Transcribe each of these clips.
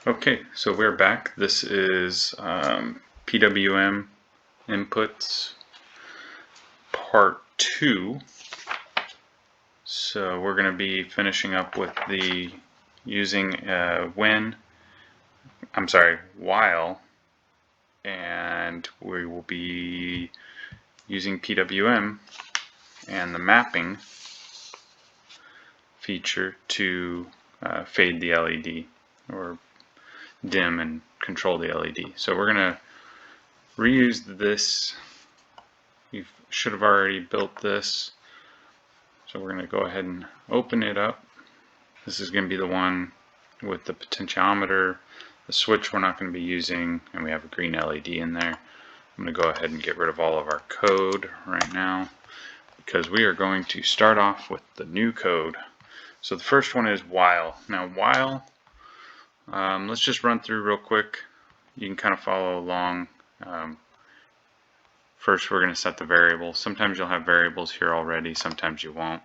Okay, so we're back. This is PWM inputs part 2. So we're going to be finishing up with the using while, and we will be using PWM and the mapping feature to fade the LED or dim and control the LED. So we're going to reuse this. You should have already built this. So we're going to go ahead and open it up. This is going to be the one with the potentiometer. The switch we're not going to be using, and we have a green LED in there. I'm going to go ahead and get rid of all of our code right now because we are going to start off with the new code. So the first one is while. Now while, let's just run through real quick. You can kind of follow along. First we're going to set the variable. Sometimes you'll have variables here already, sometimes you won't.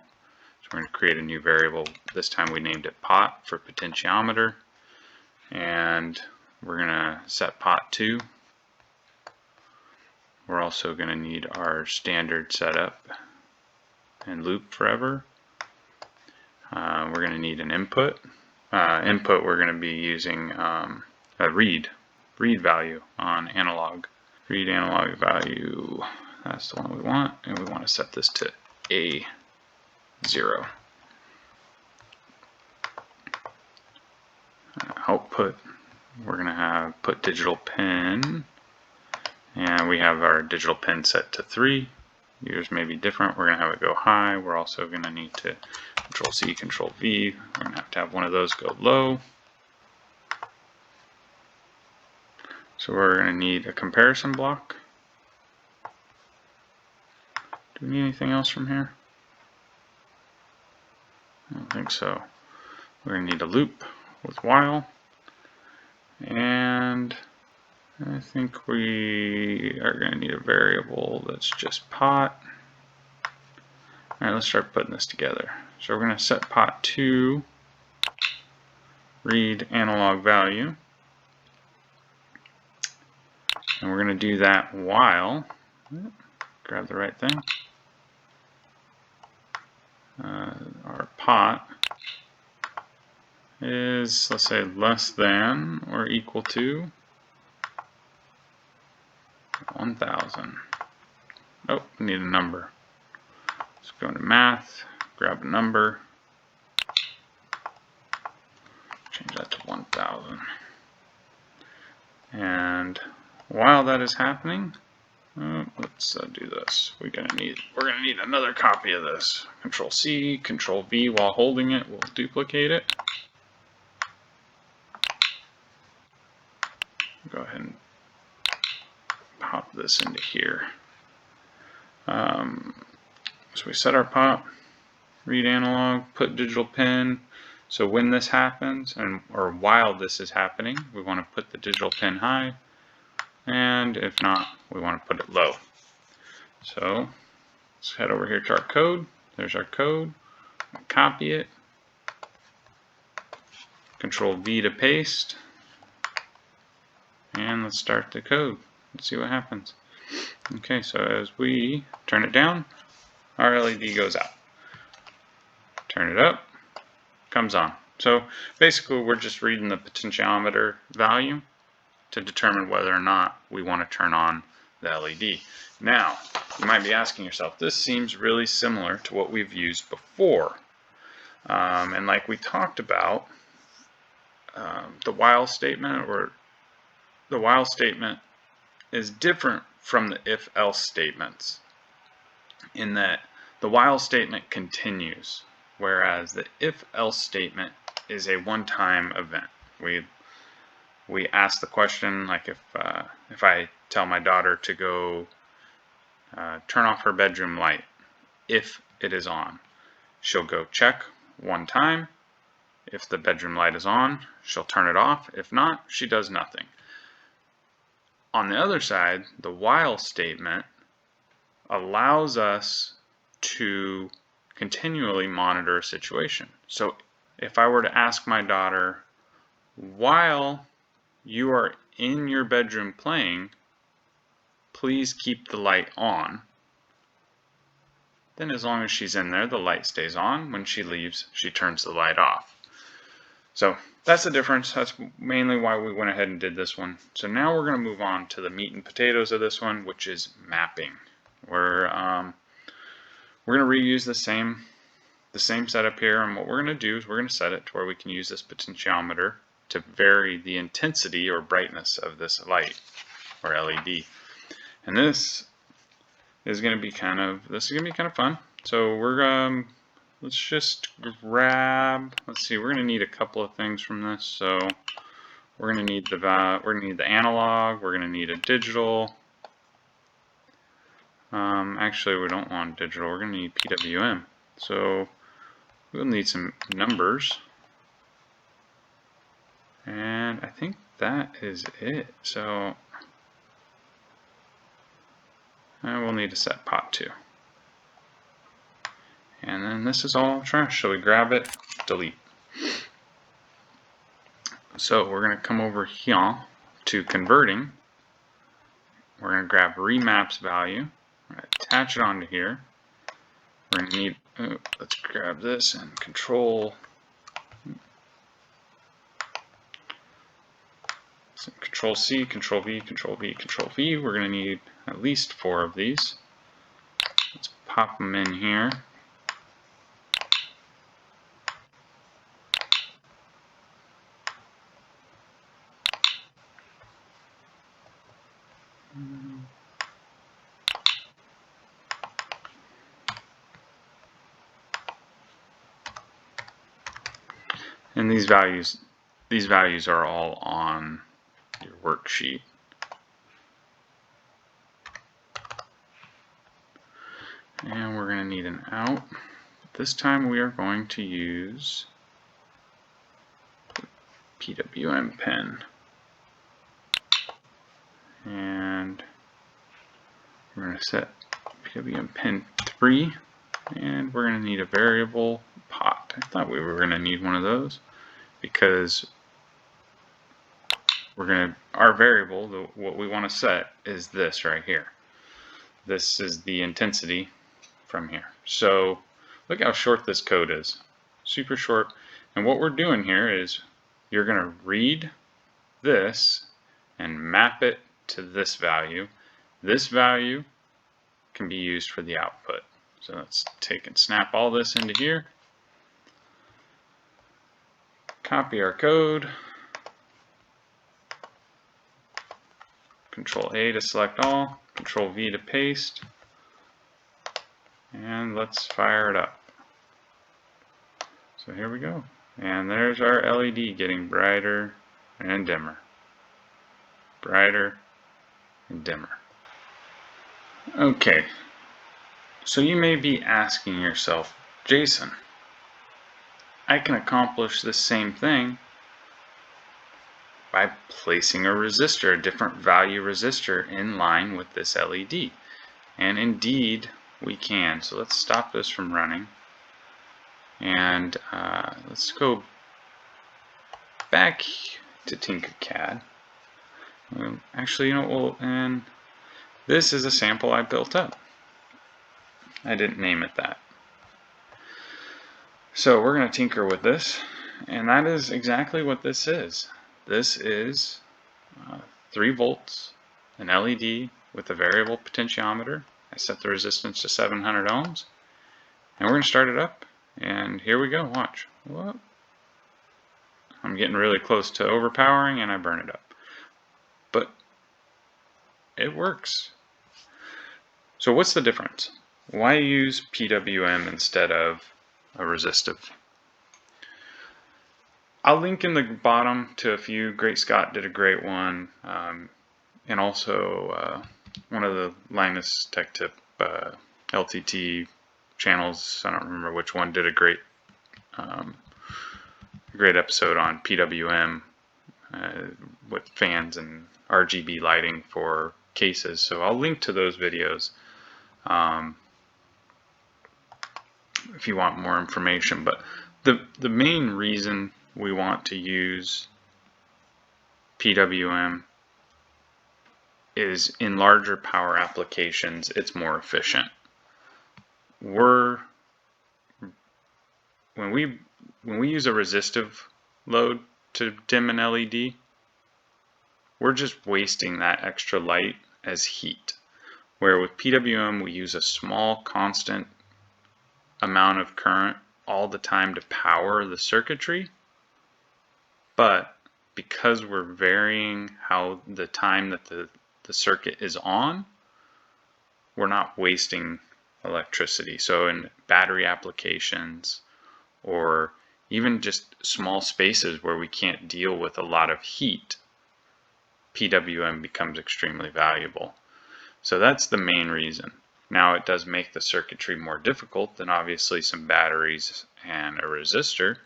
So we're going to create a new variable. This time we named it pot for potentiometer. And we're going to set part2. We're also going to need our standard setup and loop forever. We're going to need an input. Input we're going to be using a read value on analog. Read analog value, that's the one we want, and we want to set this to A0. Output, we're going to have put digital pin, and we have our digital pin set to 3. Yours may be different. We're going to have it go high. We're also going to need to Control C, Control V. We're going to have one of those go low. So we're going to need a comparison block. Do we need anything else from here? I don't think so. We're going to need a loop with while. And I think we are going to need a variable that's just pot. Alright, let's start putting this together. So we're going to set pot2 read analog value. And we're going to do that while, grab the right thing, our pot is, let's say, less than or equal to 1000. Oh, we need a number. Let's go into math, grab a number, change that to 1000. And while that is happening, let's do this. We're gonna need another copy of this. Control C, Control V while holding it. We'll duplicate it. Go ahead and pop this into here. So we set our pot, read analog, put digital pin. So when this happens, or while this is happening, we want to put the digital pin high, and if not, we want to put it low. So let's head over here to our code. There's our code. I'll copy it. Control V to paste. And let's start the code. Let's see what happens. Okay, so as we turn it down, our LED goes out. Turn it up, comes on. So basically we're just reading the potentiometer value to determine whether or not we want to turn on the LED. Now, you might be asking yourself, this seems really similar to what we've used before. And like we talked about, the while statement is different from the if-else statements in that the while statement continues, whereas the if-else statement is a one-time event. We ask the question, like if I tell my daughter to go turn off her bedroom light, if it is on, she'll go check one time. If the bedroom light is on, she'll turn it off. If not, she does nothing. On the other side, the while statement allows us to continually monitor a situation. So if I were to ask my daughter, while you are in your bedroom playing, please keep the light on. Then as long as she's in there, the light stays on. When she leaves, she turns the light off. So that's the difference. That's mainly why we went ahead and did this one. So now we're going to move on to the meat and potatoes of this one, which is mapping. We're going to reuse the same setup here, and what we're going to do is we're going to set it to where we can use this potentiometer to vary the intensity or brightness of this light or LED. And this is going to be kind of fun. So we're let's just grab. Let's see. We're going to need a couple of things from this. So we're going to need the analog. We're going to need a digital. Actually, we don't want digital. We're going to need PWM. So we'll need some numbers. And I think that is it. So we'll need to set part2. And then this is all trash. So we grab it, delete. So we're going to come over here to converting. We're going to grab remaps value. We're going to attach it onto here. We're going to need, let's grab this and control C, control V, control V, control V. We're going to need at least 4 of these. Let's pop them in here. And these values are all on your worksheet. And we're going to need an out. This time we are going to use PWM pen. And we're going to set PWM pen 3. And we're going to need a variable pot. I thought we were going to need one of those because our variable, what we want to set is this right here. This is the intensity from here. So look how short this code is. Super short. And what we're doing here is you're going to read this and map it to this value. This value can be used for the output. So let's take and snap all this into here. Copy our code. Control A to select all. Control V to paste. And let's fire it up. So here we go. And there's our LED getting brighter and dimmer. Brighter and dimmer. Okay. So you may be asking yourself, Jason, I can accomplish this same thing by placing a resistor, a different value resistor in line with this LED. And indeed, we can. So let's stop this from running. And let's go back to Tinkercad. Actually, you know, and this is a sample I built up. I didn't name it that. So we're going to tinker with this, and that is exactly what this is. This is 3 volts, an LED with a variable potentiometer. I set the resistance to 700 ohms, and we're going to start it up, and here we go. Watch. Whoop. I'm getting really close to overpowering, and I burn it up. But it works. So what's the difference? Why use PWM instead of a resistive? I'll link in the bottom to a few. Great Scott did a great one, and also one of the Linus Tech Tip LTT channels, I don't remember which one, did a great episode on PWM with fans and RGB lighting for cases. So I'll link to those videos if you want more information. But the main reason we want to use PWM is in larger power applications, it's more efficient. When we use a resistive load to dim an LED, we're just wasting that extra light as heat. Where with PWM, we use a small constant amount of current all the time to power the circuitry, but because we're varying how the time that the circuit is on, we're not wasting electricity. So in battery applications, or even just small spaces where we can't deal with a lot of heat, PWM becomes extremely valuable. So that's the main reason. Now it does make the circuitry more difficult than obviously some batteries and a resistor,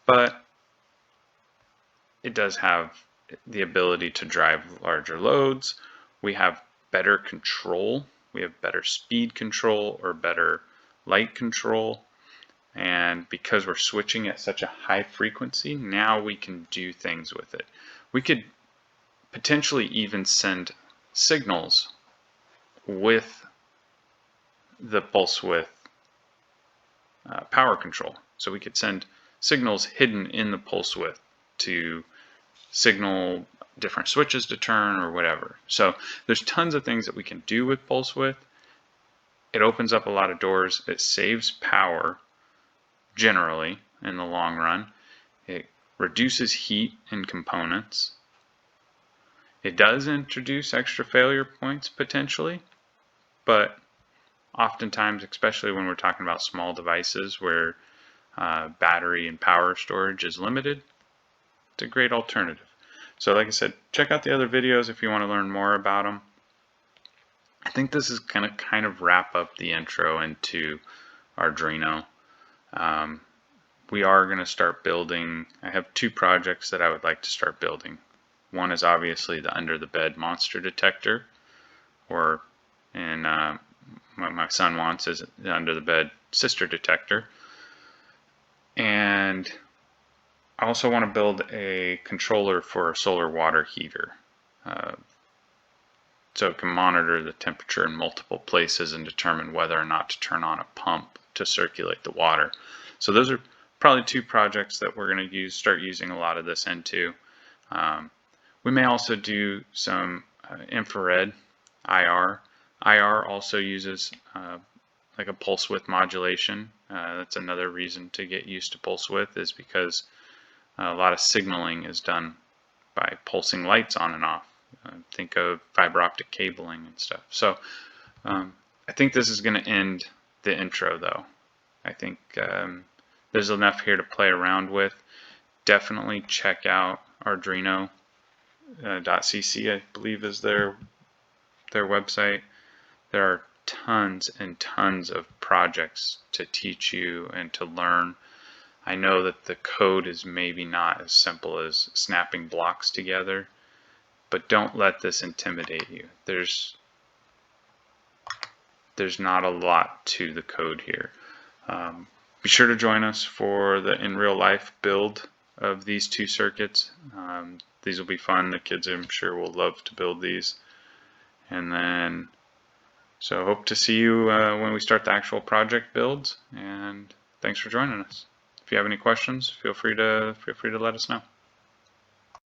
but it does have the ability to drive larger loads. We have better control. We have better speed control or better light control. And because we're switching at such a high frequency, now we can do things with it. We could potentially even send signals with the pulse width power control. So we could send signals hidden in the pulse width to signal different switches to turn or whatever. So there's tons of things that we can do with pulse width. It opens up a lot of doors. It saves power generally in the long run. It reduces heat in components. It does introduce extra failure points potentially, but oftentimes, especially when we're talking about small devices where battery and power storage is limited, it's a great alternative. So like I said, check out the other videos if you want to learn more about them. I think this is going to kind of wrap up the intro into Arduino. We are going to start building. I have two projects that I would like to start building. One is obviously the under the bed monster detector, or in what my son wants is the under the bed sister detector. And I also want to build a controller for a solar water heater, so it can monitor the temperature in multiple places and determine whether or not to turn on a pump to circulate the water. So those are probably two projects that we're going to start using a lot of this into. We may also do some infrared IR. IR also uses like a pulse width modulation. That's another reason to get used to pulse width, is because a lot of signaling is done by pulsing lights on and off. Think of fiber optic cabling and stuff. So I think this is going to end the intro though. I think there's enough here to play around with. Definitely check out Arduino .cc, I believe is their website. There are tons and tons of projects to teach you and to learn. I know that the code is maybe not as simple as snapping blocks together, but don't let this intimidate you. There's not a lot to the code here. Be sure to join us for the in real life build of these two circuits. These will be fun. The kids, I'm sure, will love to build these. And then, so hope to see you when we start the actual project builds. And thanks for joining us. If you have any questions, feel free to let us know.